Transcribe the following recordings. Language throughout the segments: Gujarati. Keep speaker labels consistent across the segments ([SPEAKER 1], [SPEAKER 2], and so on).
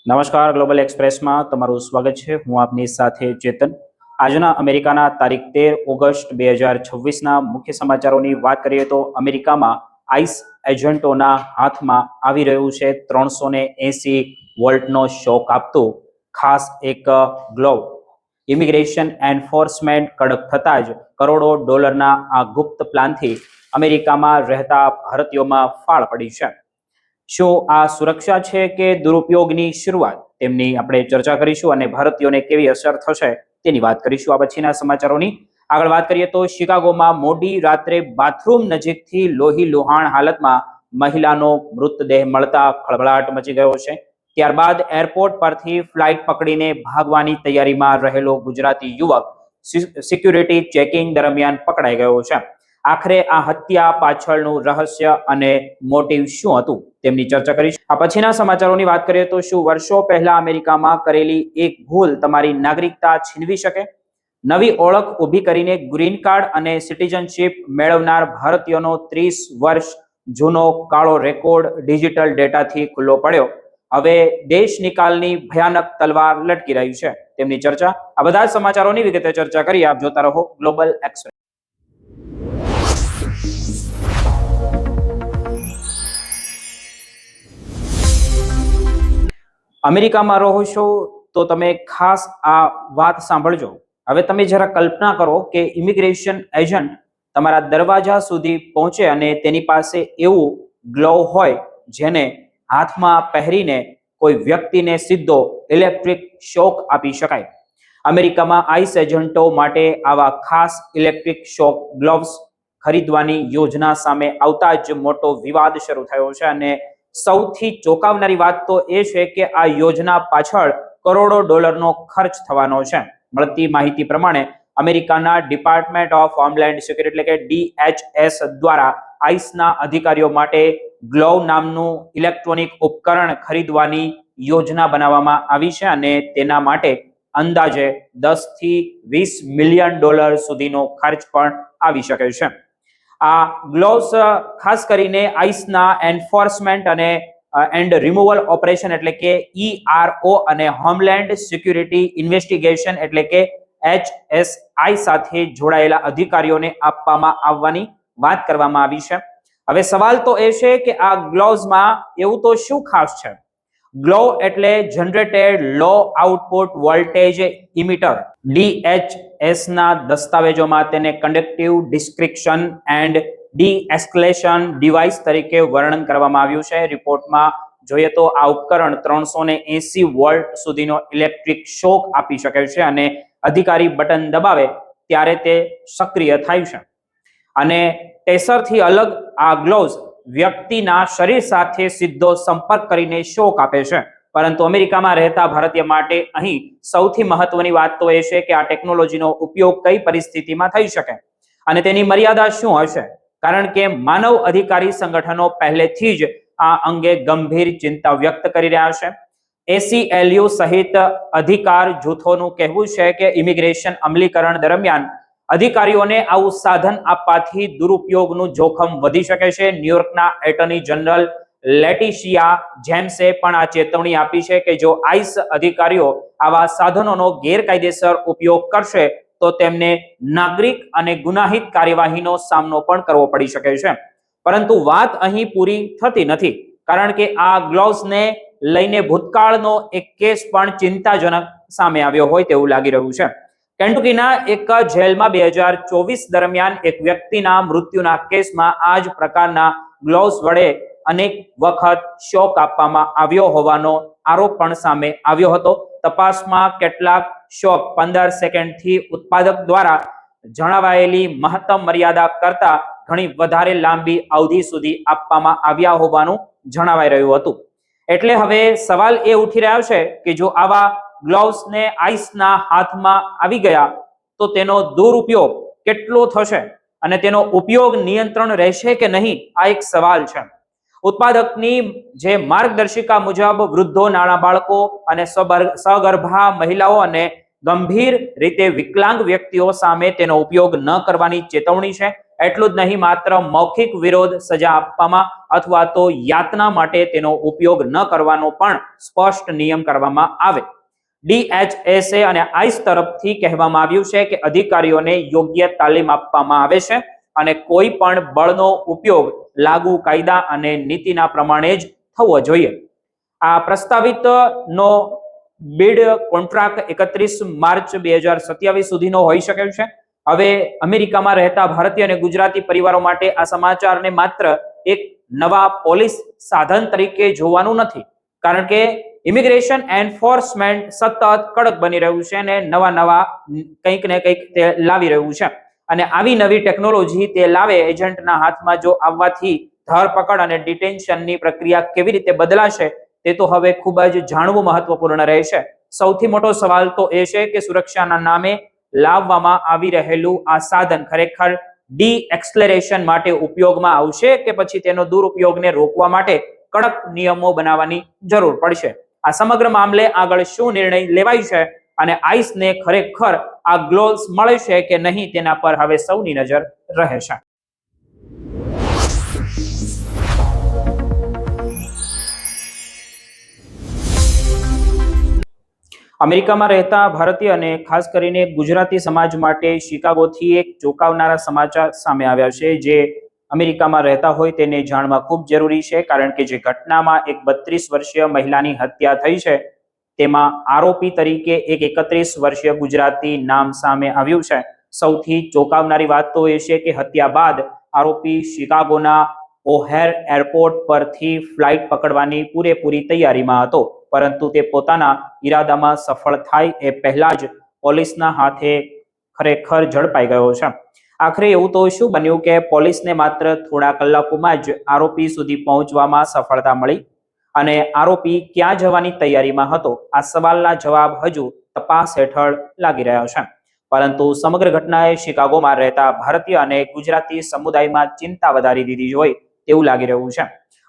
[SPEAKER 1] નમસ્કાર, ગ્લોબલ એક્સપ્રેસમાં તમારું સ્વાગત છે। હું આપની સાથે ચેતન। આજના અમેરિકાના તારીખ 13 ઓગસ્ટ 2026ના મુખ્ય સમાચારોની વાત કરીએ તો અમેરિકામાં આઈસ એજન્ટોના હાથમાં આવી રહ્યું છે 380 વોલ્ટનો શોક આપતું ખાસ એક ગ્લોવ। ઇમિગ્રેશન એન્ફોર્સમેન્ટ કડક થતાં જ કરોડો ડોલરના આ ગુપ્ત પ્લાનથી અમેરિકામાં રહેતા ભારતીયોમાં ફાળ પડી છે। શું આ સુરક્ષા છે કે દુરુપયોગની શરૂઆત, તેમની આપણે ચર્ચા કરીશું અને ભારતીયોને કેવી અસર થશે તેની વાત કરીશું આ પછીના સમાચારોની। આગળ વાત કરીએ તો શિકાગોમાં મોડી રાત્રે બાથરૂમ નજીકથી લોહી લુહાણ હાલતમાં મહિલાનો મૃતદેહ મળતા ખળભળાટ મચી ગયો છે। ત્યારબાદ એરપોર્ટ પરથી ફ્લાઇટ પકડીને ભાગવાની તૈયારીમાં રહેલો ગુજરાતી યુવક સિક્યુરિટી ચેકિંગ દરમિયાન પકડાઈ ગયો છે। આખરે આ હત્યા પાછળનું રહસ્ય અને મોટિવ શું હતું તેમની ચર્ચા કરીશું આ પછીના સમાચારોની વાત કરીએ તો શું વર્ષો પહેલા અમેરિકામાં કરેલી એક ભૂલ તમારી નાગરિકતા છીનવી શકે? નવી ઓળખ ઊભી કરીને ગ્રીન કાર્ડ અને સિટીઝનશીપ મેળવનાર ભારતીયોનો 30 વર્ષ જૂનો કાળો રેકોર્ડ ડિજિટલ ડેટાથી ખુલ્લો પડ્યો। હવે દેશ નિકાલની ભયાનક તલવાર લટકી રહી છે તેમની ચર્ચા આ બધા સમાચારોની વિગતે ચર્ચા કરી। આપ જોતા રહો ગ્લોબલ એક્સપ્રેસ। અમેરિકામાં રહો છો તો તમે ખાસ આ વાત સાંભળજો। હવે તમે જરા કલ્પના કરો કે ઇમિગ્રેશન એજન્ટ તમારા દરવાજા સુધી પહોંચે અને તેની પાસે એવું ગ્લોવ હોય જેને હાથમાં પહેરીને કોઈ વ્યક્તિને સીધો ઇલેક્ટ્રિક શોક આપી શકાય। અમેરિકામાં આઈસ એજન્ટો માટે આવા ખાસ ઇલેક્ટ્રિક શોક ગ્લોવ્સ ખરીદવાની યોજના સામે આવતા જ મોટો વિવાદ શરૂ થયો છે અને સૌથી ચોંકાવનારી વાત તો એ છે કે આ યોજના પાછળ કરોડો ડોલરનો ખર્ચ થવાનો છે। મળતી માહિતી પ્રમાણે અમેરિકાના ડિપાર્ટમેન્ટ ઓફ હોમલેન્ડ સિક્યુરિટી એટલે કે DHS દ્વારા આઈસના અધિકારીઓ માટે ગ્લોવ નામનું ઇલેક્ટ્રોનિક ઉપકરણ ખરીદવાની યોજના બનાવવામાં આવી છે અને તેના માટે અંદાજે 10 થી 20 મિલિયન ડોલર સુધીનો ખર્ચ પણ આવી શકે છે। આ ગ્લોવ્સ ખાસ કરીને આઈસના એન્ફોર્સમેન્ટ અને એન્ડ રિમૂવલ ઓપરેશન એટલે કે ERO અને હોમલેન્ડ સિક્યુરિટી ઇન્વેસ્ટિગેશન એટલે કે HSI સાથે જોડાયેલા અધિકારીઓને આપવામાં આવવાની વાત કરવામાં આવી છે। હવે સવાલ તો એ છે કે આ ગ્લોવ્સમાં એવું તો શું ખાસ છે? ગ્લોવ એટલે જનરેટેડ લો આઉટપુટ વોલ્ટેજ ઇમિટર। DHS ના દસ્તાવેજોમાં તેને કન્ડક્ટિવ ડિસ્ક્રિપ્શન એન્ડ ડી-એસ્કેલેશન ડિવાઇસ તરીકે વર્ણન કરવામાં આવ્યું છે। રિપોર્ટમાં જોઈએ તો આ ઉપકરણ 380 વોલ્ટ સુધીનો ઇલેક્ટ્રિક શોક આપી શકે છે અને અધિકારી બટન દબાવે ત્યારે તે સક્રિય થાય છે અને ટેસરથી અલગ આ ગ્લોવ્સ વ્યક્તિના શરીર સાથે સીધો સંપર્ક કરીને શોક આપે છે। પરંતુ અમેરિકામાં રહેતા ભારતીય માટે અહીં સૌથી મહત્વની વાત તો એ છે કે આ ટેકનોલોજીનો ઉપયોગ કઈ પરિસ્થિતિમાં થઈ શકે અને તેની મર્યાદા શું હશે, કારણ કે માનવ અધિકારી સંગઠનો પહેલેથી જ આ અંગે ગંભીર ચિંતા વ્યક્ત કરી રહ્યા છે। ACLU સહિત અધિકાર જૂથોનું કહેવું છે કે ઇમિગ્રેશન અમલીકરણ દરમિયાન અધિકારીઓને આવું સાધન આપવાથી દુરુપયોગનું જોખમ વધી શકે છે। ન્યુયોર્કના એટર્ની જનરલ લેટિશિયા જેમ્સે પણ આ ચેતવણી આપી છે કે જો આઈસ અધિકારીઓ આવા સાધનોનો ગેરકાયદેસર ઉપયોગ કરશે તો તેમને નાગરિક અને ગુનાહિત કાર્યવાહીનો સામનો પણ કરવો પડી શકે છે। પરંતુ વાત અહીં પૂરી થતી નથી, કારણ કે આ ગ્લોવ્સને લઈને ભૂતકાળનો એક કેસ પણ ચિંતાજનક સામે આવ્યો હોય તેવું લાગી રહ્યું છે। કેન્ટુકીના એક જેલમાં 2024 દરમિયાન એક વ્યક્તિના મૃત્યુના કેસમાં આ જ પ્રકારના ગ્લોવ્સ વડે અનેક વખત શોક આપવામાં આવ્યો હોવાનો આરોપ પણ સામે આવ્યો હતો। તપાસમાં કેટલાક શોક 15 સેકન્ડથી ઉત્પાદક દ્વારા જણાવાયેલી મહત્તમ મર્યાદા કરતા ઘણી વધારે લાંબી અવધિ સુધી આપવામાં આવ્યા હોવાનું જણાવાઈ રહ્યું હતું। એટલે હવે સવાલ એ ઉઠી રહ્યો છે કે જો આવા ગ્લોવ્સને આઈસના હાથમાં આવી ગયા તો તેનો દુરુપયોગ કેટલો થશે અને તેનો ઉપયોગ નિયંત્રણ રહેશે કે નહીં, આ એક સવાલ છે। ઉત્પાદકની જે માર્ગદર્શિકા મુજબ વૃદ્ધો, નાના બાળકો અને સગર્ભા મહિલાઓ અને ગંભીર રીતે વિકલાંગ વ્યક્તિઓ સામે તેનો ઉપયોગ ન કરવાની ચેતવણી છે। એટલું જ નહીં, માત્ર મૌખિક વિરોધ સજા આપવામાં અથવા તો યાતના માટે તેનો ઉપયોગ ન કરવાનો પણ સ્પષ્ટ નિયમ કરવામાં આવે. DHSA અને આઈસ તરફથી કહેવામાં આવ્યું છે કે અધિકારીઓને યોગ્ય તાલીમ આપવામાં આવે છે અને કોઈ પણ બળનો ઉપયોગ લાગુ કાયદા અને નીતિના પ્રમાણે જ થવો જોઈએ. આ પ્રસ્તાવિત નો બિડ કોન્ટ્રાક્ટ 31 માર્ચ 2027 સુધીનો હોઈ શકે છે. હવે અમેરિકામાં રહેતા ભારતીય અને ગુજરાતી પરિવારો માટે આ સમાચારને માત્ર એક નવા પોલીસ સાધન તરીકે જોવાનું નથી, કારણ કે ઇમિગ્રેશન એન્ફોર્સમેન્ટ સતત કડક બની રહ્યું છે અને નવા કંઈક ને કંઈક તે લાવી રહ્યું છે. અને આવી નવી ટેકનોલોજી તે લાવે એજન્ટના હાથમાં જો આવવાથી ધરપકડ અને ડિટેન્શનની પ્રક્રિયા કેવી રીતે બદલાશે તે તો હવે ખૂબ જ જાણવું મહત્વપૂર્ણ રહેશે. સૌથી મોટો સવાલ તો એ છે કે સુરક્ષાના નામે લાવવામાં આવી રહેલું આ સાધન ખરેખર ડી-એક્સેલરેશન માટે ઉપયોગમાં આવશે કે પછી તેનો દુરુપયોગને રોકવા માટે કડક નિયમો બનાવવાની જરૂર પડશે. આ સમગ્ર મામલે આગળ શું નિર્ણય લેવાય છે અને આઈસને ખરેખર આ ગ્લોવ્સ મળે છે કે નહીં તેના પર હવે સૌની નજર રહેશે. અમેરિકામાં રહેતા ભારતીય અને ખાસ કરીને ગુજરાતી સમાજ માટે શિકાગોથી એક ચોંકાવનારા સમાચાર સામે આવ્યા છે, જે અમેરિકામાં રહેતા હોય તેને જાણવા ખૂબ જરૂરી છે, કારણ કે જે ઘટનામાં એક 32 વર્ષીય મહિલાની હત્યા થઈ છે તેમાં આરોપી તરીકે એક 31 વર્ષીય ગુજરાતી નામ સામે આવ્યું છે. સૌથી ચોંકાવનારી વાત તો એ છે કે હત્યા બાદ આરોપી શિકાગોના ઓહેર એરપોર્ટ પરથી ફ્લાઇટ પકડવાની પૂરેપૂરી તૈયારીમાં હતો, પરંતુ તે પોતાના ઈરાદામાં સફળ થાય એ પહેલા જ પોલીસના હાથે ખરેખર ઝડપાઈ ગયો છે. આખરે એવું તો શું બન્યું કે પોલીસને માત્ર થોડા કલાકોમાં જ આરોપી સુધી પહોંચવામાં સફળતા મળી અને આરોપી ક્યાં જવાની તૈયારીમાં હતો આ સવાલના જવાબ હજુ તપાસ હેઠળ લાગી રહ્યા છે. પરંતુ સમગ્ર ઘટનાએ શિકાગોમાં રહેતા ભારતીય અને ગુજરાતી સમુદાયમાં ચિંતા વધારી દીધી હોય તેવું લાગી રહ્યું છે.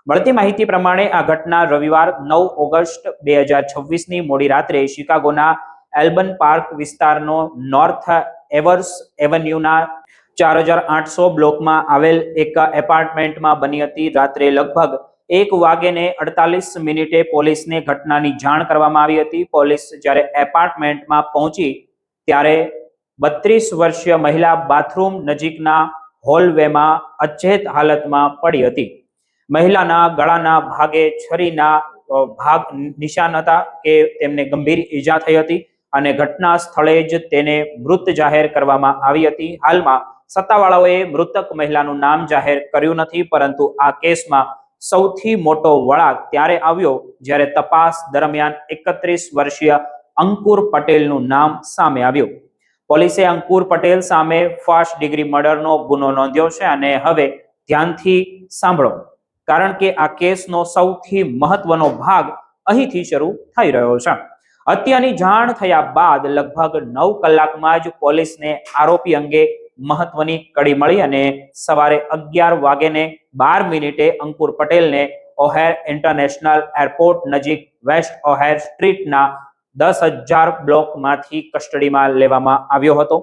[SPEAKER 1] મળતી માહિતી પ્રમાણે આ ઘટના રવિવાર 9 ઓગસ્ટ 2026ની મોડી રાત્રે શિકાગોના એલ્બન પાર્ક વિસ્તારનો નોર્થ એવર્સ એવન્યુના 4800 બ્લોકમાં આવેલ એક એપાર્ટમેન્ટમાં બની હતી. રાત્રે લગભગ 1:48 પોલીસને ઘટનાની જાણ કરવામાં આવી હતી. પોલીસ જ્યારે એપાર્ટમેન્ટમાં પહોંચી ત્યારે 32 વર્ષીય મહિલા બાથરૂમ નજીકના હોલવેમાં અચેત હાલતમાં પડી હતી. મહિલાના ગળાના ભાગે છરીના ભાગ નિશાન હતા કે તેમને ગંભીર ઈજા થઈ હતી અને ઘટના સ્થળે જ તેને મૃત જાહેર કરવામાં આવી હતી. હાલમાં સત્તાવાળાઓએ મૃતક મહિલાનું નામ જાહેર કર્યું નથી, પરંતુ આ કેસમાં સૌથી મોટો વળાંક ત્યારે આવ્યો જ્યારે તપાસ દરમિયાન 31 વર્ષીય અંકુર પટેલનું નામ સામે આવ્યું. પોલીસે અંકુર પટેલ સામે ફર્સ્ટ ડિગ્રી મર્ડરનો ગુનો નોંધ્યો છે અને હવે ધ્યાનથી સાંભળો, કારણ કે આ કેસનો સૌથી મહત્વનો ભાગ અહીંથી શરૂ થઈ રહ્યો છે. હત્યાની જાણ થયા બાદ લગભગ 9 કલાકમાં જ પોલીસને આરોપી અંગે મહત્વની કડી મળી અને સવારે 11:12 અંકુર પટેલને ઓહેર ઇન્ટરનેશનલ એરપોર્ટ નજીક વેસ્ટ ઓહેર સ્ટ્રીટના 10,000 બ્લોકમાંથી કસ્ટડીમાં લેવામાં આવ્યો હતો.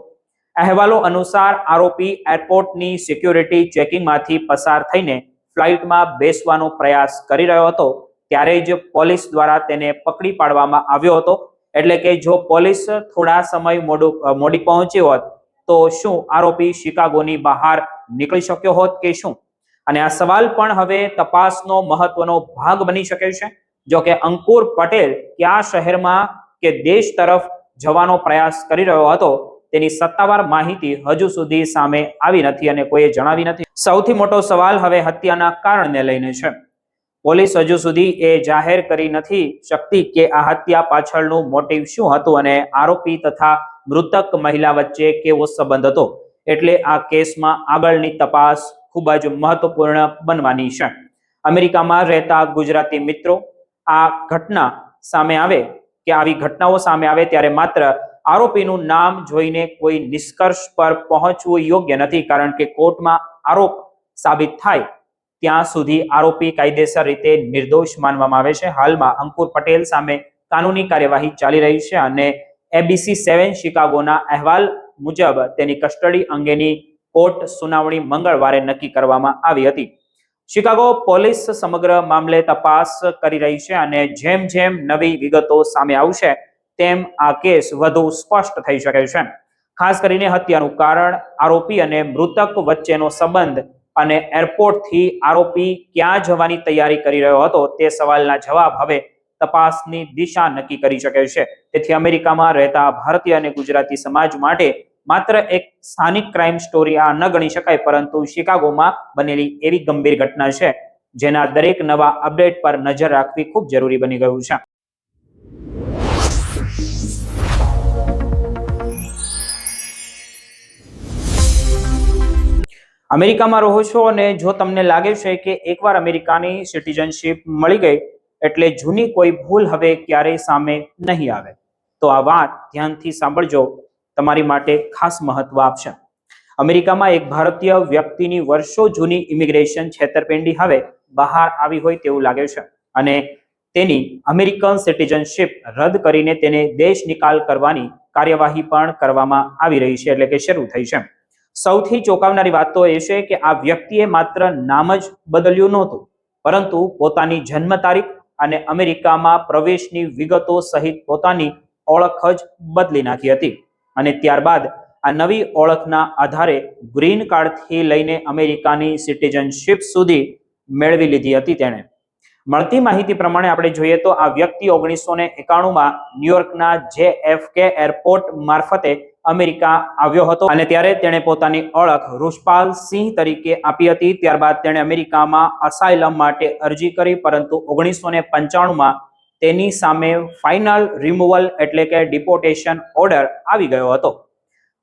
[SPEAKER 1] અહેવાલો અનુસાર આરોપી એરપોર્ટની સિક્યુરિટી ચેકિંગમાંથી પસાર થઈને ફ્લાઇટમાં બેસવાનો પ્રયાસ કરી રહ્યો હતો ત્યારે જ પોલીસ દ્વારા તેને પકડી પાડવામાં આવ્યો હતો. એટલે કે જો પોલીસ થોડા સમય મોડી પહોંચી હોત તો શું આરોપી શિકાગોની બહાર નીકળી શક્યો હોત કે શું? અને આ સવાલ પણ હવે તપાસનો મહત્વનો ભાગ બની શકે છે. જો કે અંકુર પટેલ કયા શહેરમાં કે દેશ તરફ જવાનો પ્રયાસ કરી રહ્યો હતો તેની સત્તાવાર માહિતી હજુ સુધી સામે આવી નથી અને કોઈએ જણાવી નથી. સૌથી મોટો સવાલ હવે હત્યાના કારણને લઈને છે. પોલીસ હજુ સુધી એ જાહેર કરી નથી શકતી કે આ હત્યા પાછળનું મોટિવ શું હતું અને આરોપી તથા મૃતક મહિલા વચ્ચે કેવો સંબંધ હતો. એટલે આ કેસમાં આગળની તપાસ ખૂબ જ મહત્વપૂર્ણ બનવાની છે. અમેરિકામાં રહેતા ગુજરાતી મિત્રો, આ ઘટના સામે આવે કે આવી ઘટનાઓ સામે આવે ત્યારે માત્ર આરોપીનું નામ જોઈને કોઈ નિષ્કર્ષ પર પહોંચવું યોગ્ય નથી, કારણ કે કોર્ટમાં આરોપ સાબિત થાય ત્યાં સુધી આરોપી કાયદેસર રીતે નિર્દોષ માનવામાં આવે છે. હાલમાં અંકુર પટેલ સામે કાનૂની કાર્યવાહી ચાલી રહી છે અને ABC 7 શિકાગોના અહેવાલ મુજબ તેની કસ્ટડી અંગેની કોર્ટ સુનાવણી મંગળવારે નક્કી કરવામાં આવી હતી. શિકાગો પોલીસ સમગ્ર મામલે તપાસ કરી રહી છે અને જેમ જેમ નવી વિગતો સામે આવશે તેમ આ કેસ વધુ સ્પષ્ટ થઈ શકે છે. ખાસ કરીને હત્યાનું કારણ, આરોપી અને મૃતક વચ્ચેનો સંબંધ અને એરપોર્ટથી આરોપી ક્યાં જવાની તૈયારી કરી રહ્યો હતો તે સવાલના જવાબ હવે તપાસની દિશા નક્કી કરી શકે છે. તેથી અમેરિકામાં રહેતા ભારતીય અને ગુજરાતી સમાજ માટે માત્ર એક સ્થાનિક ક્રાઇમ સ્ટોરી આ ન ગણી શકાય, પરંતુ શિકાગોમાં બનેલી એવી ગંભીર ઘટના છે જેના દરેક નવા અપડેટ પર નજર રાખવી ખૂબ જરૂરી બની ગયું છે. અમેરિકામાં રહો છો અને જો તમને લાગે છે કે એકવાર અમેરિકાની સિટીઝનશીપ મળી ગઈ એટલે જૂની કોઈ ભૂલ હવે ક્યારેય સામે નહીં આવે, તો આ વાત ધ્યાનથી સાંભળજો, તમારી માટે ખાસ મહત્વ આપશે. અમેરિકામાં એક ભારતીય વ્યક્તિની વર્ષો જૂની ઇમિગ્રેશન છેતરપિંડી હવે બહાર આવી હોય તેવું લાગે છે અને તેની અમેરિકન સિટીઝનશીપ રદ કરીને તેને દેશ નિકાલ કરવાની કાર્યવાહી પણ કરવામાં આવી રહી છે, એટલે કે શરૂ થઈ છે. સૌથી ચોંકાવનારી વાત તો એ છે કે આ વ્યક્તિએ માત્ર નામ જ બદલ્યું નહોતું, પરંતુ પોતાની જન્મ તારીખ અને અમેરિકામાં પ્રવેશની વિગતો સહિત પોતાની ઓળખ જ બદલી નાખી હતી. અને ત્યારબાદ આ નવી ઓળખના આધારે ગ્રીન કાર્ડથી લઈને અમેરિકાની સિટીઝનશીપ સુધી મેળવી લીધી હતી તેણે. મળતી માહિતી પ્રમાણે આપણે જોઈએ તો આ વ્યક્તિ 1991માં ન્યુયોર્કના JFK એરપોર્ટ મારફતે અમેરિકા આવ્યો હતો અને ત્યારે તેણે પોતાની ઓળખ ઋષપાલ સિંહ તરીકે આપી હતી. ત્યારબાદ તેણે અમેરિકામાં અસાયલમ માટે અરજી કરી, પરંતુ 1995માં તેની સામે ફાઇનલ રિમૂવલ એટલે કે ડિપોર્ટેશન ઓર્ડર આવી ગયો હતો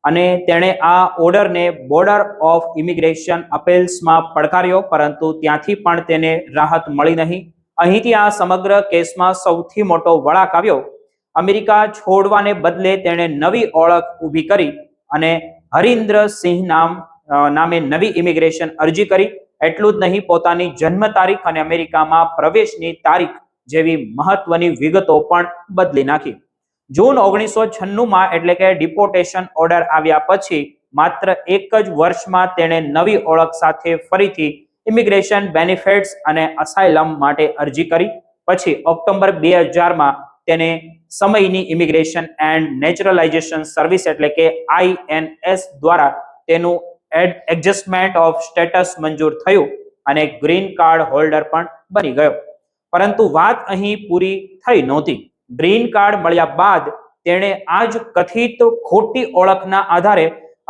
[SPEAKER 1] અને તેણે આ ઓર્ડરને બોર્ડર ઓફ ઇમિગ્રેશન અપીલ્સમાં પડકાર્યો, પરંતુ ત્યાંથી પણ તેને રાહત મળી નહીં. અહીંથી આ સમગ્ર કેસમાં સૌથી મોટો વળાંક આવ્યો. અમેરિકા છોડવાને બદલે તેણે નવી ઓળખ ઊભી કરી અને હરિન્દ્ર સિંહ નામે નવી ઇમિગ્રેશન અરજી કરી. એટલું જ નહીં, પોતાની જન્મ તારીખ અને અમેરિકામાં પ્રવેશની તારીખ જેવી મહત્વની વિગતો પણ બદલી નાખી. જૂન 1996માં એટલે કે ડિપોર્ટેશન ઓર્ડર આવ્યા પછી માત્ર એક જ વર્ષમાં તેણે નવી ઓળખ સાથે ફરીથી ઇમિગ્રેશન બેનિફિટ્સ અને અસાયલમ માટે અરજી કરી. પછી ઓક્ટોબર 2000માં તેને સમયની ઇમિગ્રેશન એન્ડ નેચરલાઇઝેશન સર્વિસ એટલે કે INS દ્વારા તેનું એડજસ્ટમેન્ટ ઓફ સ્ટેટસ મંજૂર થયું અને ગ્રીન કાર્ડ હોલ્ડર પણ બની ગયો. પરંતુ વાત અહીં પૂરી થઈ નહોતી. ગ્રીન કાર્ડ મળ્યા બાદ તેણે આ જ કથિત ખોટી ઓળખના આધારે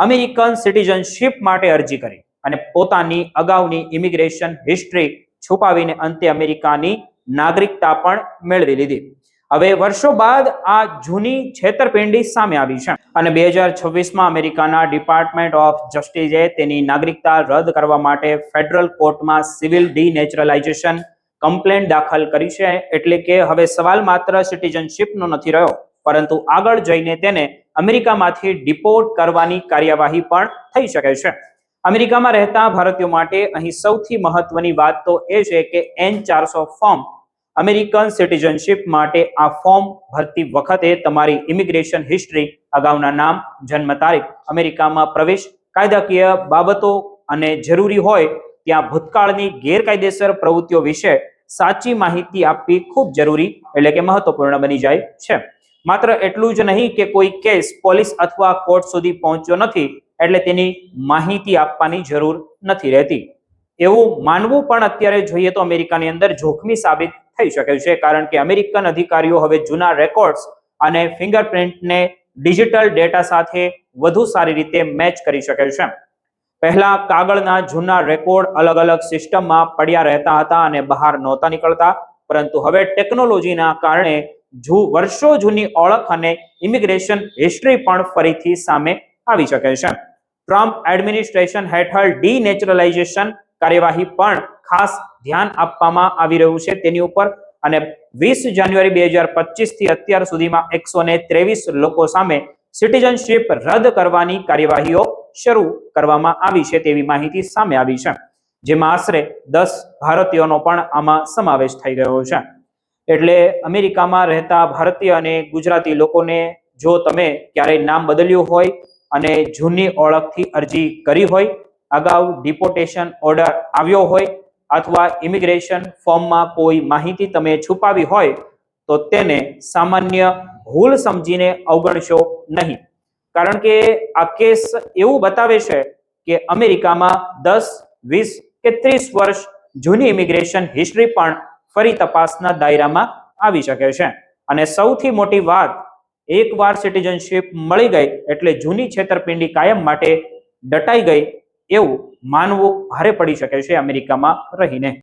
[SPEAKER 1] અમેરિકન સિટીઝનશીપ માટે અરજી કરી અને પોતાની અગાઉની ઇમિગ્રેશન હિસ્ટ્રી છુપાવીને અંતે અમેરિકાની નાગરિકતા પણ મેળવી લીધી. હવે વર્ષો બાદ આ જૂની છેતરપિંડી સામે આવી છે અને 2026માં અમેરિકાના ડિપાર્ટમેન્ટ ઓફ જસ્ટિસે તેની નાગરિકતા રદ કરવા માટે ફેડરલ કોર્ટમાં સિવિલ ડીનેચરલાઇઝેશન કમ્પ્લેન્ટ દાખલ કરી છે. એટલે કે હવે સવાલ માત્ર સિટીઝનશીપનો નથી રહ્યો, પરંતુ આગળ જઈને તેને અમેરિકામાંથી ડિપોર્ટ કરવાની કાર્યવાહી પણ થઈ શકે છે. અમેરિકામાં રહેતા ભારતીયો માટે અહીં સૌથી મહત્વની વાત તો એ છે કે N400 ફોર્મ અમેરિકન સિટીઝનશીપ માટે આ ફોર્મ ભરતી વખતે તમારી ઇમિગ્રેશન હિસ્ટ્રી, અગાઉના નામ, જન્મ તારીખ, અમેરિકામાં પ્રવેશ, કાયદાકીય બાબતો અને જરૂરી હોય ત્યાં ભૂતકાળની ગેરકાયદેસર પ્રવૃત્તિઓ વિશે સાચી માહિતી આપવી ખૂબ જરૂરી એટલે કે મહત્વપૂર્ણ બની જાય છે. માત્ર એટલું જ નહીં કે કોઈ કેસ પોલીસ અથવા કોર્ટ સુધી પહોંચ્યો નથી એટલે તેની માહિતી આપવાની જરૂર નથી રહેતી. એવું માનવું પણ અત્યારે જોઈએ તો અમેરિકાની અંદર જોખમી સાબિત થઈ શકે છે, કારણ કે અમેરિકન અધિકારીઓ હવે જૂના રેકોર્ડ્સ અને ફિંગરપ્રિન્ટને ડિજિટલ ડેટા સાથે વધુ સારી રીતે મેચ કરી શકે છે. પહેલા કાગળના જૂના રેકોર્ડ અલગ અલગ સિસ્ટમમાં પડ્યા રહેતા હતા અને બહાર નહોતા નીકળતા, પરંતુ હવે ટેકનોલોજીના કારણે વર્ષો જૂની ઓળખ અને ઇમિગ્રેશન હિસ્ટ્રી પણ ફરીથી સામે આવી શકે છે. ટ્રમ્પ એડમિનિસ્ટ્રેશન હેઠળ ડીનેચરલાઇઝેશન કાર્યવાહી પણ ખાસ ધ્યાન આપવામાં આવી રહ્યું છે તેની ઉપર અને 20 જાન્યુઆરી 2025 થી અત્યાર સુધીમાં 123 લોકો સામે સિટીઝનશીપ રદ કરવાની કાર્યવાહીઓ શરૂ કરવામાં આવી છે તેવી માહિતી સામે આવી છે, જેમાં આશરે 10 ભારતીયોનો પણ આમાં સમાવેશ થઈ ગયો છે. એટલે અમેરિકામાં રહેતા ભારતીય અને ગુજરાતી લોકોને જો તમે ક્યારેય નામ બદલ્યું હોય અને જૂની ઓળખથી અરજી કરી હોય, અગાઉ ડિપોર્ટેશન ઓર્ડર આવ્યો હોય અથવા ઇમિગ્રેશન ફોર્મમાં કોઈ માહિતી તમે છુપાવી હોય તો તેને સામાન્ય ભૂલ સમજીને અવગણશો નહીં. કારણ કે આ કેસ એવું બતાવે છે કે અમેરિકામાં 10, 20 કે 30 વર્ષ જૂની ઇમિગ્રેશન હિસ્ટ્રી પણ ફરી તપાસના દાયરામાં આવી શકે છે. અને સૌથી મોટી વાત, એકવાર સિટીઝનશીપ મળી ગઈ એટલે જૂની છેતરપિંડી કાયમ માટે દટાઈ ગઈ એવું માનવું ભારે પડી શકે છે અમેરિકામાં રહીને.